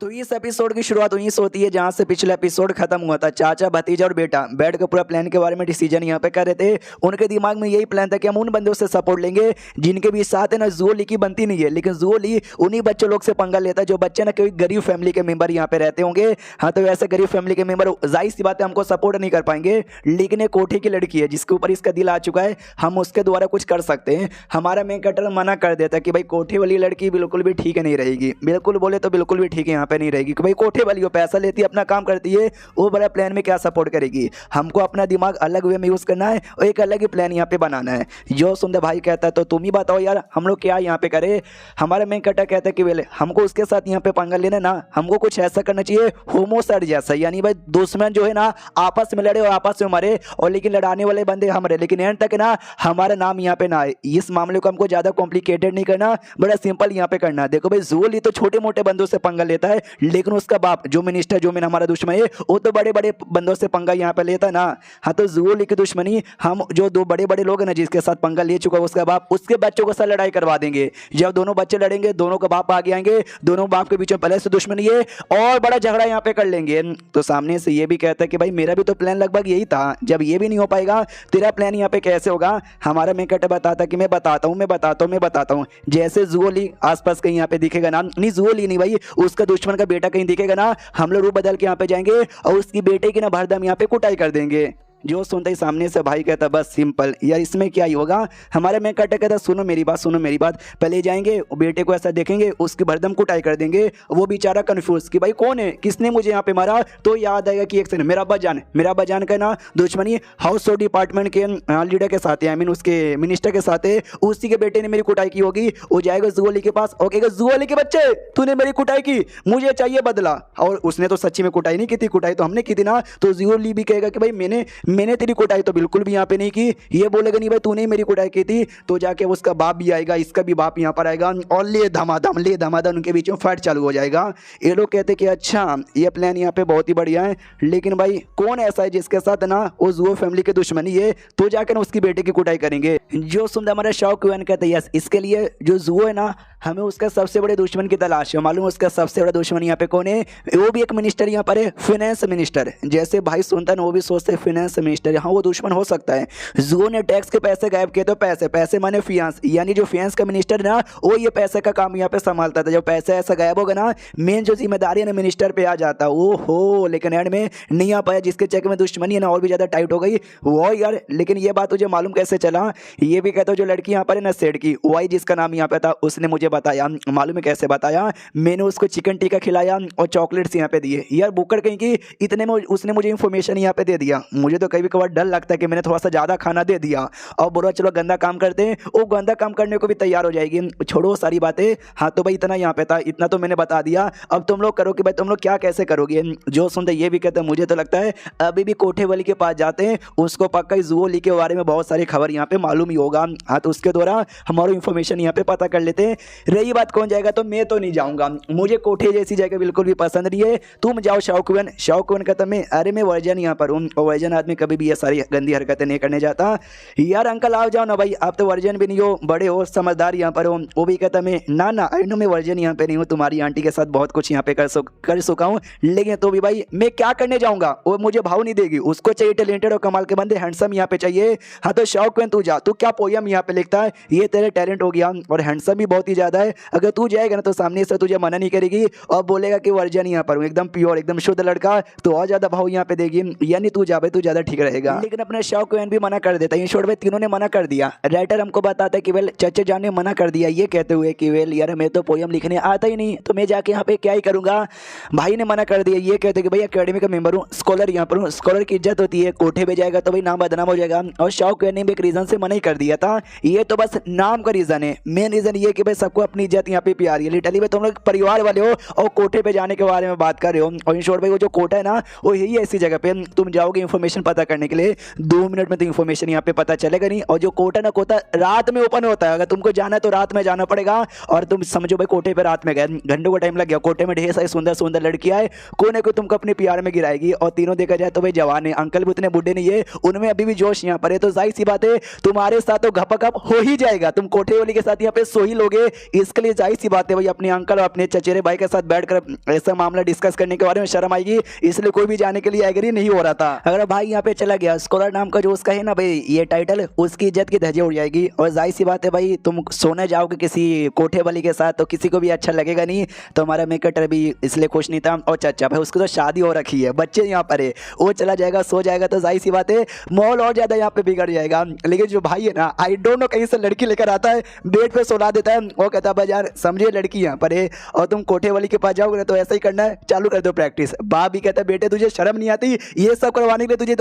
तो इस एपिसोड की शुरुआत वहीं से होती है जहां से पिछला एपिसोड खत्म हुआ था। चाचा, भतीजा और बेटा बैठ कर पूरा प्लान के बारे में डिसीजन यहाँ पे कर रहे थे। उनके दिमाग में यही प्लान था कि हम उन बंदों से सपोर्ट लेंगे जिनके भी साथ है ना जुओली की बनती नहीं है, लेकिन जुओली उन्हीं बच्चों लोग से पंगा लेता है जो बच्चे ना कोई गरीब फैमिली के मेंबर यहाँ पे रहते होंगे। हाँ, तो वैसे गरीब फैमिली के मेंबर जाहिर सी बात है हमको सपोर्ट नहीं कर पाएंगे, लेकिन एक कोठी की लड़की है जिसके ऊपर इसका दिल आ चुका है, हम उसके द्वारा कुछ कर सकते हैं। हमारा मेन कैरेक्टर मना कर देता है कि भाई कोठी वाली लड़की बिल्कुल भी ठीक नहीं रहेगी, बिल्कुल बोले तो बिल्कुल भी ठीक है यहाँ पे नहीं रहेगी कि भाई कोठे वाली वो पैसा लेती है, अपना काम करती है, वो बड़ा प्लान में क्या सपोर्ट करेगी। हमको अपना दिमाग अलग वे में यूज़ करना है और एक अलग ही प्लान यहाँ पे बनाना है। जो सुंदर भाई कहता है तो तुम ही बताओ यार हम लोग क्या यहाँ पे करें। हमारा मेन कैरेक्टर कहता है कि वेले हमको उसके साथ यहाँ पे पंगा लेना ना, हमको कुछ ऐसा करना चाहिए होमोसाइड जैसा, यानी भाई दुश्मन जो है ना आपस में लड़े और आपस में मरे, और लेकिन लड़ाने वाले बंदे हम रहे, लेकिन एंड तक ना हमारा नाम यहाँ पे ना आए। इस मामले को हमको ज़्यादा कॉम्प्लिकेटेड नहीं करना, बड़ा सिंपल यहाँ पे करना। देखो भाई जुओली तो छोटे मोटे बंदों से पंगा लेता है, लेकिन उसका बाप जो मिनिस्टर जो में हमारा दुश्मन है वो तो बड़े बड़े बंदों से पंगा यहाँ पे लेता है ना। हाँ, तो जुओली की दुश्मनी हम जो दो बड़े बड़े लोग हैं ना जिसके साथ पंगा ले चुका है उसका बाप, उसके बच्चों के साथ लड़ाई करवा देंगे। जब दोनों बच्चे लड़ेंगे दोनों का बाप आगे आएंगे, दोनों बाप के बीच में पहले से दुश्मनी है और बड़ा झगड़ा यहाँ पे कर लेंगे। तो सामने से ये भी कहता है कि भाई मेरा भी तो प्लान लगभग यही था, जब ये भी नहीं हो पाएगा तेरा प्लान यहाँ पे कैसे होगा। हमारा मेन कैरेक्टर बताता कि मैं बताता हूँ जैसे जुओली आसपास कहीं यहाँ पे दिखेगा ना, नहीं जुओली नहीं भाई उसका दुश्मन का बेटा कहीं दिखेगा ना, हम लोग रूप बदल के यहाँ पे जाएंगे और उसकी बेटे की ना भरदम यहाँ पे कुटाई कर देंगे। जो सुनते ही सामने से भाई कहता बस सिंपल यार इसमें क्या ही होगा। हमारे में कट कहता सुनो मेरी बात, पहले जाएंगे बेटे को ऐसा देखेंगे उसकी भरदम कुटाई कर देंगे। वो बेचारा कंफ्यूज कि भाई कौन है, किसने मुझे यहाँ पे मारा, तो याद आएगा कि एक सेकंड मेरा अब्बा जान का ना दुश्मनी हाउस होल्ड डिपार्टमेंट के लीडर के साथ है, आई मीन उसके मिनिस्टर के साथ है, उसी के बेटे ने मेरी कुटाई की होगी। वो जाएगा जुओली के पास और कहेगा जुओली के बच्चे तूने मेरी कुटाई की, मुझे चाहिए बदला। और उसने तो सच्ची में कुटाई नहीं की थी, कुटाई तो हमने की थी ना। तो जुओली भी कहेगा कि भाई मैंने तेरी कुटाई तो बिल्कुल भी यहाँ पे नहीं की। ये बोलेगा नहीं भाई तूने मेरी कुटाई की थी, तो जाके उसका बाप भी आएगा, इसका भी बाप यहाँ पर आएगा और ले धमाधम उनके बीच में फाइट चालू हो जाएगा। ये लोग कहते कि अच्छा ये प्लान यहाँ पे बहुत ही बढ़िया है, लेकिन भाई कौन ऐसा है जिसके साथ ना वो जुओ फैमिली की दुश्मनी है, तो जाकर ना उसकी बेटे की कुटाई करेंगे। जो सुंदर हमारा शौक कहते हैं यस इसके लिए जो जुओ है ना हमें उसका सबसे बड़े दुश्मन की तलाश है। मालूम उसका सबसे बड़ा दुश्मन यहाँ पे कौन है, वो भी एक मिनिस्टर यहाँ पर है, फाइनेंस मिनिस्टर। जैसे भाई सुनता ना वो भी सोचते हैं फाइनेंस मिनिस्टर हाँ वो दुश्मन हो सकता है। जुओ ने टैक्स के पैसे गायब किए तो पैसे माने फियांस, यानी जो फियांस का मिनिस्टर है ना वो ये पैसे का काम यहाँ पे संभालता था। जब पैसे ऐसा गायब होगा ना मेन जो जिम्मेदारी है ना मिनिस्टर पे आ जाता ओहो, लेकिन एंड में नहीं आ पाया जिसके चेक में दुश्मनी है ना और भी ज़्यादा टाइट हो गई वो यार। लेकिन ये बात तुझे मालूम कैसे चला, ये भी कहता जो लड़की यहाँ पर है ना सेठ की वाई जिसका नाम यहाँ पे था उसने मुझे बताया। मालूम है कैसे बताया, मैंने उसको चिकन टिक्का खिलाया और चॉकलेट्स यहाँ पे दिए। यार बुकर कहीं की इतने में उसने मुझे इन्फॉर्मेशन यहाँ पे दे दिया। मुझे तो कभी कभार डर लगता है कि मैंने थोड़ा सा ज़्यादा खाना दे दिया और बोलो चलो गंदा काम करते हैं, वो गंदा काम करने को भी तैयार हो जाएगी। छोड़ो सारी बातें, हाँ तो भाई इतना यहाँ पे था, इतना तो मैंने बता दिया, अब तुम लोग करो कि भाई तुम लोग क्या कैसे करोगे। जो सुनते ये भी कहते हैं मुझे तो लगता है अभी भी कोठे वाली के पास जाते हैं, उसको पक्का जुओली के बारे में बहुत सारी खबर यहाँ पे मालूम ही होगा। हाँ तो उसके द्वारा हमारा इन्फॉर्मेशन यहाँ पे पता कर लेते हैं। रही बात कौन जाएगा तो मैं तो नहीं जाऊँगा, मुझे कोठे जैसी जगह बिल्कुल भी पसंद नहीं है, तुम जाओ शौकवन कहता मैं अरे मैं वर्जन यहाँ पर हूँ, और वर्जन आदमी कभी भी ये सारी गंदी हरकतें नहीं करने जाता। यार अंकल आओ जाओ ना भाई, आप तो वर्जन भी नहीं हो, बड़े हो समझदार यहाँ पर हो। वो भी कहता मैं ना आई नो मैं वर्जन यहाँ पे नहीं हूँ, तुम्हारी आंटी के साथ बहुत कुछ यहाँ पे कर चुका हूँ, लेकिन तो भी भाई मैं क्या करने जाऊँगा, वो मुझे भाव नहीं देगी, उसको चाहिए टैलेंटेड और कमाल के बंदे हैंडसम यहाँ पे चाहिए। हाँ तो शौकवन तू जा, तू क्या पोयम यहाँ पे लिखता है ये तेरे टैलेंट हो गया और हैंडसम भी बहुत ही ज़्यादा है। अगर तू जाएगा ना तो सामने से तुझे मना नहीं करेगी और बोलेगा कि वर्जन यहाँ पर हूँ, एकदम प्योर एकदम शुद्ध लड़का, तो और ज़्यादा भाव यहाँ पे देगी, यानी तू जा भाई तू ज़्यादा ठीक रहेगा। लेकिन अपने शौकवन भी मना कर देता है, इन शॉर्ट में तीनों ने मना कर दिया। राइटर हमको बताता है कि वेल चचे जान ने मना कर दिया ये कहते हुए कि वेल यार मैं तो पोयम लिखने आता ही नहीं, तो मैं जाके यहाँ पे क्या ही करूँगा। भाई ने मना कर दिया ये कहते कि भाई अकेडमी का मेंबर हूँ, स्कॉलर यहाँ पर हूँ, स्कॉलर की इज्जत होती है, कोठे पे जाएगा तो भाई नाम बदनाम हो जाएगा। और शौकवन ने भी एक रीज़न से मना ही कर दिया था, ये तो बस नाम का रीज़न है, मेन रीज़न ये कि भाई सबको अपनी इज्जत यहाँ पे प्यारी है। लिटरली भाई तुम लोग परिवार वाले हो और कोठे पे जाने के बारे में बात कर रहे हो, और इन शॉर्ट भाई वो जो कोठा है ना वो यही ऐसी जगह पे तुम जाओगे इन्फॉर्मेशन पता करने के लिए 2 मिनट में तो इन्फॉर्मेशन यहाँ पे पता चलेगा नहीं। और जो कोटा ना कोटा रात में ओपन होता है, अगर तुमको जाना है तो रात में जाना पड़ेगा। और तुम समझो भाई कोटे पे रात में गए, घंटों का टाइम लग गया, कोटे में ढेर सारी सुंदर सुंदर लड़कियां है, कोई ना कोई तुमको अपने प्यार में गिराएगी। और तीनों देखा जाए तो भाई जवान है, अंकल भी उतने बुढ़े नहीं है, उनमें अभी भी जोश यहाँ पर है। तो जाहिर सी बात है तुम्हारे साथ तो घपकप हो ही जाएगा, तुम कोठे वाली के साथ यहाँ पे सो ही लोगे। इसके लिए जाहिर सी बात है भाई अपने अंकल और अपने चचेरे भाई के साथ बैठकर ऐसा मामला डिस्कस करने के बारे में शर्म आएगी, इसलिए कोई भी जाने के लिए एग्री नहीं हो रहा था। अगर भाई यहाँ पे चला गया स्कॉलर नाम का जो उसका है ना भाई ये टाइटल, उसकी इज्जत की धज्जियां उड़ जाएगी। और जाहिर सी बात है भाई तुम सोने जाओगे किसी कोठे वाली के साथ तो किसी को भी अच्छा लगेगा नहीं। तो हमारा मेकटर भी इसलिए खुश नहीं था। और चाचा भाई उसकी तो शादी हो रखी है, बच्चे यहाँ पर है, वो चला जाएगा सो जाएगा तो जाहिर सी बात है माहौल और ज्यादा यहाँ पे बिगड़ जाएगा। लेकिन जो भाई है ना आई डोंट नो कहीं से लड़की लेकर आता है, बेड पे सोला देता है, वो कहता है भाई यार समझिए लड़की यहाँ पर है और तुम कोठे वाली के पास जाओगे तो ऐसा ही करना है, चालू कर दो प्रैक्टिस। बाप भी कहता है बेटे तुझे शर्म नहीं आती, ये सब करवाने के लिए तुझे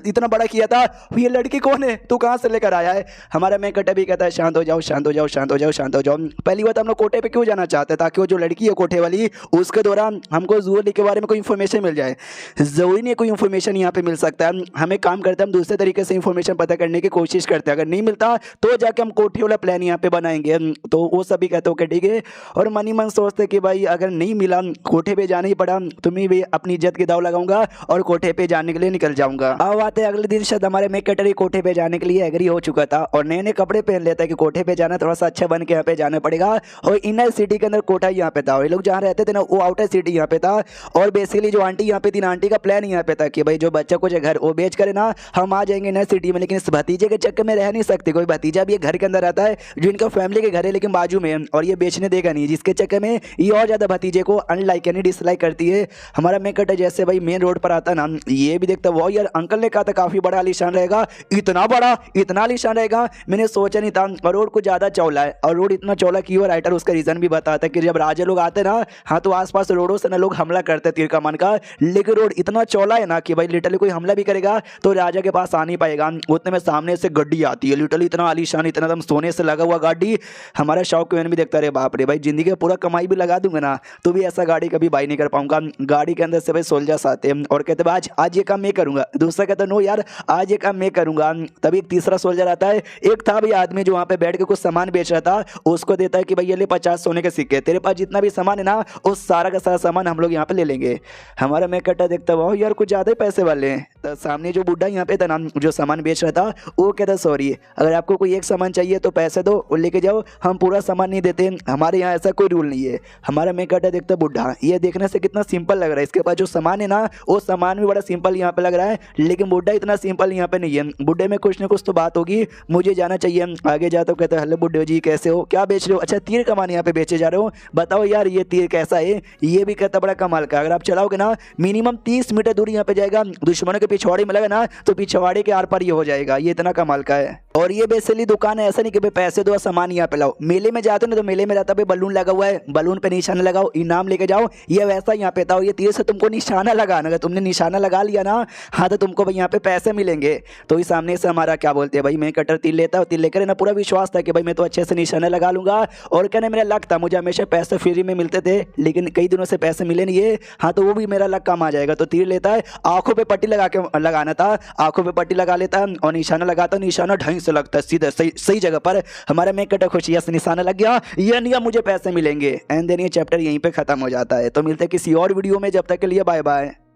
इतना बड़ा किया था, ये लड़की कौन है, तू कहाँ से लेकर आया है। हमारा मेकटर भी कहता है शांत हो जाओ शांत हो जाओ शांत हो जाओ शांत हो जाओ। पहली बात हम लोग कोठे पे क्यों जाना चाहते हैं, ताकि वो जो लड़की है कोठे वाली उसके दौरान हमको जूली के बारे में कोई इन्फॉर्मेशन मिल जाए। जरूरी नहीं कोई इन्फॉर्मेशन यहाँ पे मिल सकता है, हम एक काम करते हैं हम दूसरे तरीके से इन्फॉर्मेशन पता करने की कोशिश करते हैं, अगर नहीं मिलता तो जाके हम कोठे वाला प्लान यहाँ पे बनाएंगे। तो वो सभी कहते हो ठीक है, और मन ही मन सोचते कि भाई अगर नहीं मिला कोठे पे जाना ही पड़ा तो मैं भी अपनी इज्जत की दाव लगाऊंगा और कोठे पे जाने के लिए निकल जाऊंगा। अब आते अगले दिन शायद हमारे मेकटर ही कोठे पे जाने के लिए एग्री हो चुका था और नए नए कपड़े पहन लेता है कि कोठे पे जाना थोड़ा सा अच्छा बन के यहाँ पे जाना पड़ेगा। और इनर सिटी के अंदर कोठा यहाँ पे था और ये लोग जहाँ रहते थे ना वो आउटर सिटी यहाँ पे था। और बेसिकली जो आंटी यहाँ पे थी ना आंटी का प्लान यहाँ पे था कि भाई जो बच्चा कुछ घर वो बेच करे ना हम आ जाएंगे इनर सिटी में। लेकिन इस भतीजे के चक्कर में रह नहीं सकते, कोई भतीजा भी घर के अंदर रहता है जो इनका फैमिली के घर है लेकिन बाजू में, और ये बेचने देगा नहीं, जिसके चक्कर में ये और ज्यादा भतीजे को अनलाइक यानी डिसलाइक करती है। हमारा मेकट जैसे भाई मेन रोड पर आता ना ये भी देखता वो यार अंकल ने कहा था काफी बड़ा आलीशान रहेगा, इतना बड़ा इतना आलीशान रहेगा, मैंने सोचा नहीं था। और रोड कुछ ज्यादा चौला है और रोड इतना चौला की राइटर उसका रीजन भी बताता है कि जब राजा लोग आते ना हाँ तो आसपास रोडों से ना लोग हमला करते तीर कमान का, लेकिन रोड इतना चौला है ना कि भाई लिटरली कोई हमला भी करेगा तो राजा के पास आ नहीं पाएगा। उतने में सामने से गड्डी आती है, लिटरली इतना आलीशान इतना दम सोने से लगा हुआ गाड़ी। हमारा शौक भी देखता रहे बाप रे भाई जिंदगी पूरा कमाई भी लगा दूंगा ना तो भी ऐसा गाड़ी कभी बाई नहीं कर पाऊंगा। गाड़ी के अंदर से भाई सोल्जर्स आते हैं और कहते भाई आज ये काम मैं करूंगा, दूसरा कहता नो यार आज ये काम मैं करूंगा। तभी एक तीसरा सोल्जर आता है, एक था भाई आदमी जो वहाँ पे बैठ के कुछ सामान बेच रहा था, उसको देता है कि भाई ये ले 50 सोने के सिक्के, तेरे पास जितना भी सामान है ना उस सारा का सारा सामान हम लोग यहाँ पे ले लेंगे। हमारा मेकटा देखता हुआ यार कुछ ज्यादा ही पैसे वाले हैं। तो सामने जो बुढ़ा यहाँ पे था ना जो सामान बेच रहा था वो कहता सॉरी अगर आपको कोई एक सामान चाहिए तो पैसे दो और लेके जाओ, हम पूरा सामान नहीं देते, हमारे यहाँ ऐसा कोई रूल नहीं है। हमारा मेकटा देखता बुढ़ा ये देखने से कितना सिंपल लग रहा है, इसके पास जो सामान है ना वो सामान भी बड़ा सिंपल यहाँ पे लग रहा है, लेकिन बुढ़ा इतना सिंपल यहाँ पे नहीं है। बुढ़े में कुछ ना कुछ तो बात होगी, मुझे जाना चाहिए। आगे जाता कहता है हेलो बुढ़े जी कैसे हो, क्या बेच रहे हो, अच्छा तीर कमान यहाँ पे बेचे जा रहे हो, बताओ यार ये तीर कैसा है। ये भी कहता बड़ा कमाल का, अगर आप चलाओगे ना मिनिमम 30 मीटर दूरी यहाँ पे जाएगा, दुश्मनों के पिछवाड़े में लगा ना तो पिछवाड़े के आर पार ये हो जाएगा, ये इतना कमाल का है। और ये बेसिकली दुकान है, ऐसा नहीं कि भाई पैसे दो सामान यहाँ पे लाओ। मेले में जाते हो ना तो मेले में रहता है बलून लगा हुआ है, बलून पे निशाना लगाओ इनाम लेके जाओ, ये वैसा यहाँ पे था। और ये तीर से तुमको निशाना लगाना, अगर तुमने निशाना लगा लिया ना हाँ तो तुमको भाई यहाँ पे पैसे मिलेंगे। तो इस सामने से हमारा क्या बोलते हैं भाई मैं कटर तीर लेता हूँ, तीर लेकर ना पूरा विश्वास था कि भाई मैं तो अच्छे से निशाना लगा लूंगा। और कहने मेरा लक था, मुझे हमेशा पैसे फ्री में मिलते थे लेकिन कई दिनों से पैसे मिले नहीं है, हाँ तो वो भी मेरा लक काम आ जाएगा। तो तीर लेता है, आंखों पे पट्टी लगा के लगाना था, आंखों पे पट्टी लगा लेता है और निशाना लगाता, निशाना ढंग से लगता है सीधे सही जगह पर। हमारा मैं कटर खुशियां से निशाना लग गया, ये नहीं मुझे पैसे मिलेंगे। एंड देन ये चैप्टर यहीं पे खत्म हो जाता है। तो मिलते हैं किसी और वीडियो में, जब तक के लिए बाय बाय।